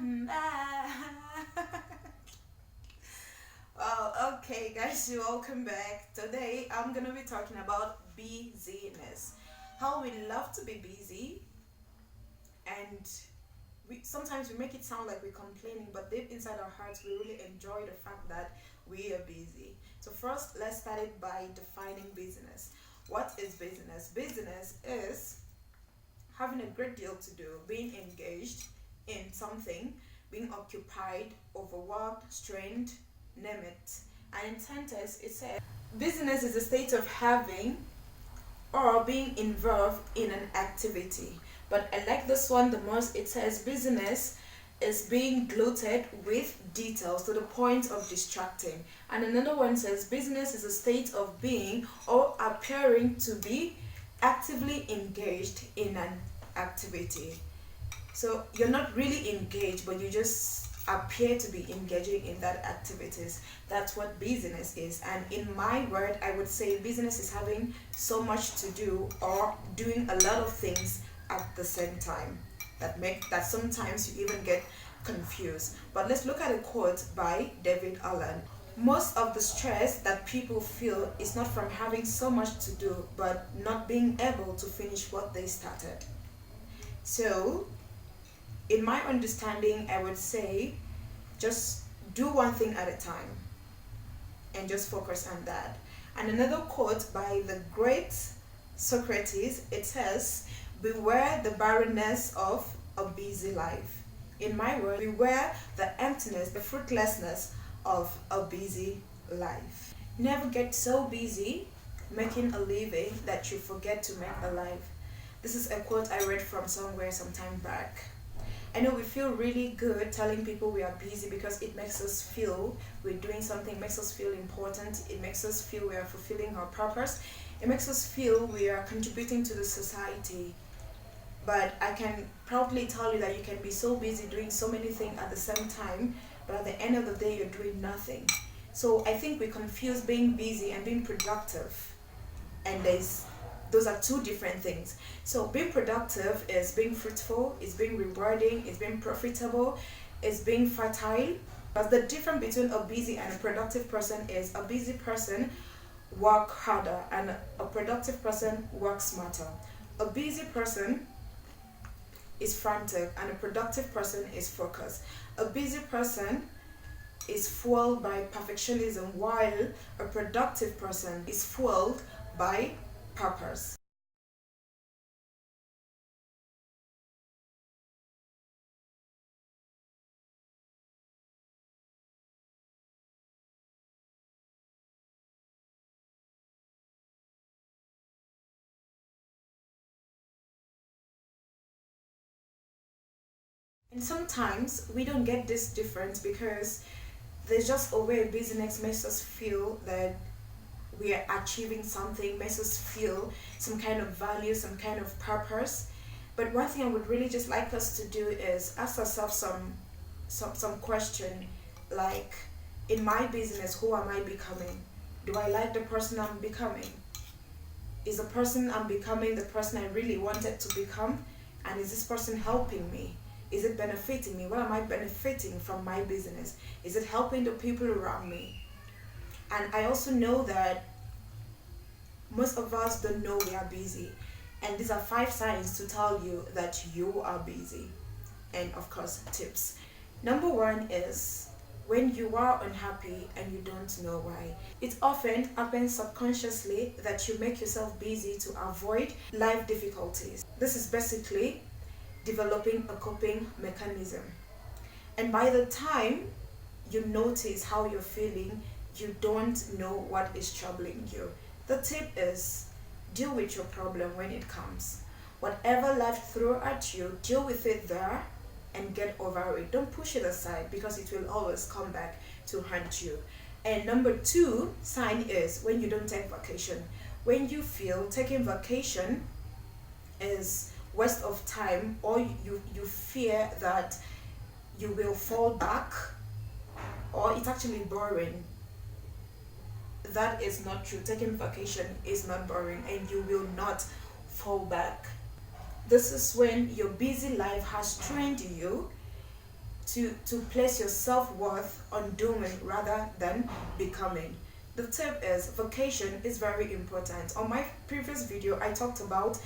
Welcome back. Well, okay, guys, welcome back. Today I'm gonna be talking about busyness. How we love to be busy, and we sometimes we make it sound like we're complaining, but deep inside our hearts, we really enjoy the fact that we are busy. So first, let's start it by defining business. What is business? Business is having a great deal to do, being engaged in something, being occupied, overworked, strained, name it. And in sentence, it says business is a state of having or being involved in an activity. But I like this one the most. It says business is being glutted with details to the point of distracting. And another one says business is a state of being or appearing to be actively engaged in an activity. So you're not really engaged, but you just appear to be engaging in that activities. That's what business is. And in my word, I would say business is having so much to do or doing a lot of things at the same time that sometimes you even get confused. But let's look at a quote by David Allen. Most of the stress that people feel is not from having so much to do, but not being able to finish what they started. So, in my understanding, I would say just do one thing at a time and just focus on that. And another quote by the great Socrates, it says, beware the barrenness of a busy life. In my word, beware the emptiness, the fruitlessness of a busy life. Never get so busy making a living that you forget to make a life. This is a quote I read from somewhere some time back. I know we feel really good telling people we are busy because it makes us feel we're doing something, it makes us feel important, it makes us feel we are fulfilling our purpose, it makes us feel we are contributing to the society. But I can proudly tell you that you can be so busy doing so many things at the same time, but at the end of the day, you're doing nothing. So I think we confuse being busy and being productive, and those are two different things. So being productive is being fruitful, is being rewarding, is being profitable, is being fertile. But the difference between a busy and a productive person is a busy person work harder and a productive person works smarter. A busy person is frantic and a productive person is focused. A busy person is fueled by perfectionism while a productive person is fueled by purpose. And sometimes we don't get this difference because there's just a way business makes us feel that we are achieving something, makes us feel some kind of value, some kind of purpose. But one thing I would really just like us to do is ask ourselves some question like, in my business, who am I becoming? Do I like the person I'm becoming? Is the person I'm becoming the person I really wanted to become? And is this person helping me? Is it benefiting me? What am I benefiting from my business? Is it helping the people around me? And I also know that most of us don't know we are busy. And these are 5 signs to tell you that you are busy. And of course, tips. Number one is when you are unhappy and you don't know why. It often happens subconsciously that you make yourself busy to avoid life difficulties. This is basically developing a coping mechanism. And by the time you notice how you're feeling, you don't know what is troubling you. The tip is deal with your problem when it comes. Whatever life throw at you, deal with it there and get over it. Don't push it aside because it will always come back to haunt you. And number 2 sign is when you don't take vacation. When you feel taking vacation is waste of time, or you fear that you will fall back, or it's actually boring. That is not true. Taking vacation is not boring and you will not fall back. This is when your busy life has trained you to place your self-worth on doing rather than becoming. The tip is vacation is very important. On my previous video, I talked about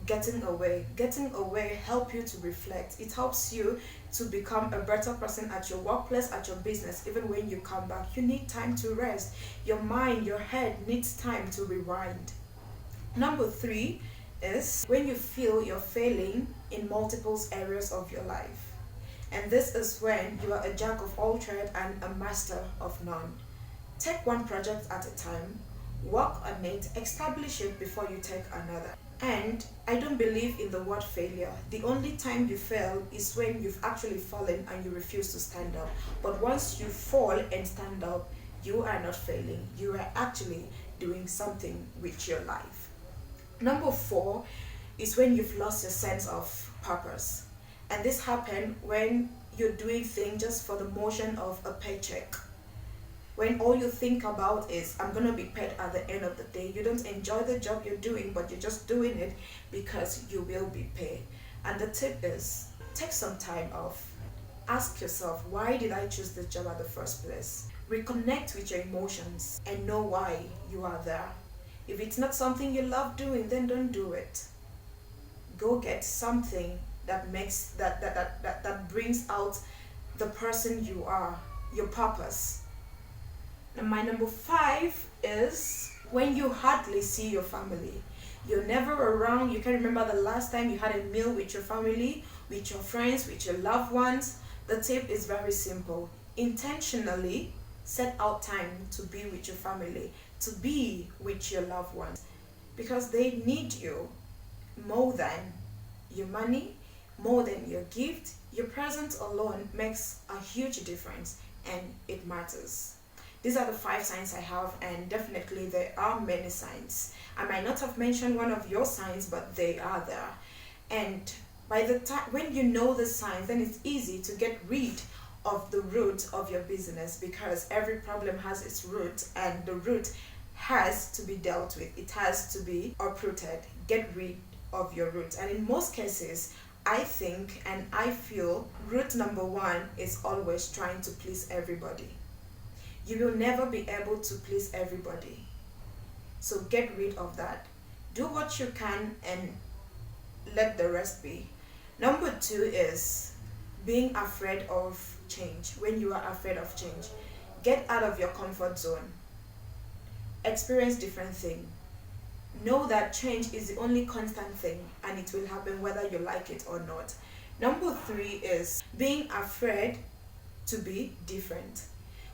getting away. Getting away help you to reflect. It helps you to become a better person at your workplace, at your business. Even when you come back, you need time to rest. Your mind, your head needs time to rewind. Number 3 is when you feel you're failing in multiple areas of your life. And this is when you are a jack of all trades and a master of none. Take one project at a time, work on it, establish it before you take another. And I don't believe in the word failure. The only time you fail is when you've actually fallen and you refuse to stand up. But once you fall and stand up, you are not failing. You are actually doing something with your life. Number 4 is when you've lost your sense of purpose. And this happens when you're doing things just for the motion of a paycheck. When all you think about is, I'm going to be paid at the end of the day. You don't enjoy the job you're doing, but you're just doing it because you will be paid. And the tip is, take some time off. Ask yourself, why did I choose this job at the first place? Reconnect with your emotions and know why you are there. If it's not something you love doing, then don't do it. Go get something that makes that brings out the person you are, your purpose. And my number 5 is when you hardly see your family. You're never around. You can't remember the last time you had a meal with your family, with your friends, with your loved ones. The tip is very simple. Intentionally set out time to be with your family, to be with your loved ones, because they need you more than your money, more than your gift. Your presence alone makes a huge difference and it matters. These are the 5 signs I have, and definitely there are many signs. I might not have mentioned one of your signs, but they are there. And by the time when you know the signs, then it's easy to get rid of the root of your business, because every problem has its root and the root has to be dealt with. It has to be uprooted. Get rid of your root. And in most cases, I think and I feel root number 1 is always trying to please everybody. You will never be able to please everybody. So get rid of that. Do what you can and let the rest be. Number 2 is being afraid of change. When you are afraid of change, get out of your comfort zone. Experience different things. Know that change is the only constant thing and it will happen whether you like it or not. Number 3 is being afraid to be different.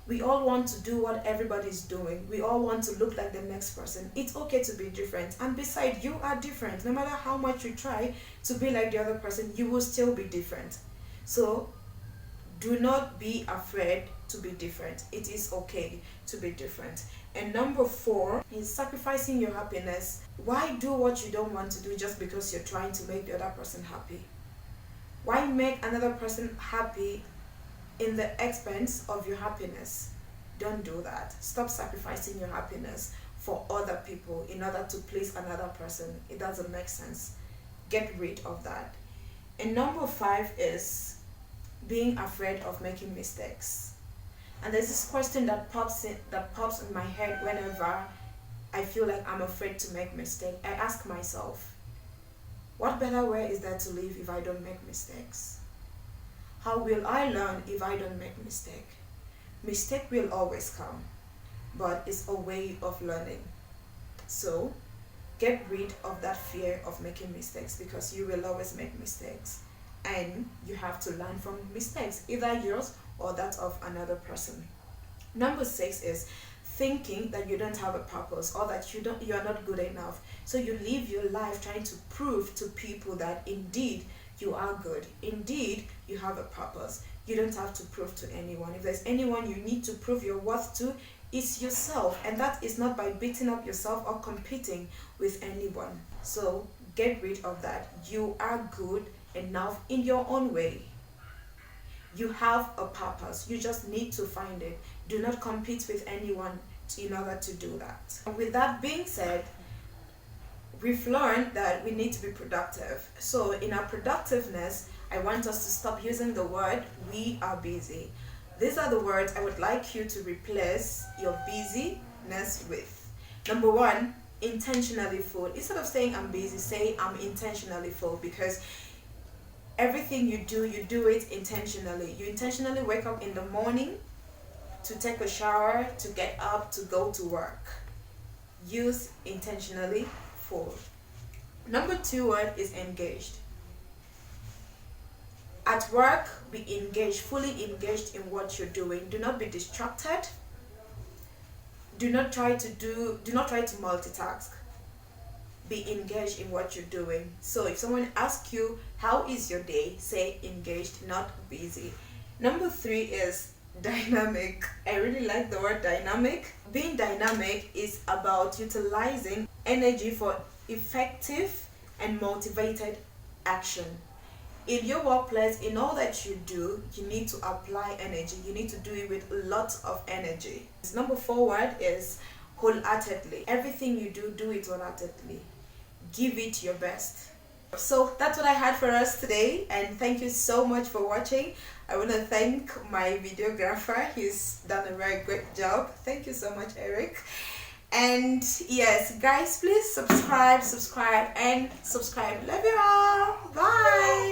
We all want to do what everybody's doing. We all want to look like the next person. It's okay to be different. And besides, you are different. No matter how much you try to be like the other person, you will still be different. So do not be afraid to be different. It is okay to be different. And number 4 is sacrificing your happiness. Why do what you don't want to do just because you're trying to make the other person happy? Why make another person happy in the expense of your happiness? Don't do that. Stop sacrificing your happiness for other people in order to please another person. It doesn't make sense. Get rid of that. And number 5 is being afraid of making mistakes. And there's this question that pops in my head whenever I feel like I'm afraid to make mistakes. I ask myself, what better way is there to live if I don't make mistakes? How will I learn if I don't make mistake? Mistake will always come, but it's a way of learning. So get rid of that fear of making mistakes, because you will always make mistakes and you have to learn from mistakes, either yours or that of another person. Number 6 is thinking that you don't have a purpose or that you're not good enough. So you live your life trying to prove to people that indeed you are good. Indeed, you have a purpose. You don't have to prove to anyone. If there's anyone you need to prove your worth to, it's yourself. And that is not by beating up yourself or competing with anyone. So get rid of that. You are good enough in your own way. You have a purpose. You just need to find it. Do not compete with anyone in order to do that. And with that being said, we've learned that we need to be productive. So in our productiveness, I want us to stop using the word "we are busy." These are the words I would like you to replace your busyness with. Number one, intentionally full. Instead of saying I'm busy, say I'm intentionally full, because everything you do it intentionally. You intentionally wake up in the morning to take a shower, to get up, to go to work. Use intentionally full. Number two word is engaged. At work, be engaged, fully engaged in what you're doing. Do not be distracted. Do not try to multitask. Be engaged in what you're doing. So if someone asks you, how is your day? Say engaged, not busy. Number three is dynamic. I really like the word dynamic. Being dynamic is about utilizing energy for effective and motivated action. In your workplace, in all that you do, you need to apply energy. You need to do it with lots of energy. Number four word is wholeheartedly. Everything you do it wholeheartedly. Give it your best. So that's what I had for us today, and thank you so much for watching. I want to thank my videographer. He's done a very great job. Thank you so much, Eric. And yes, guys, please subscribe. Love you all. Bye.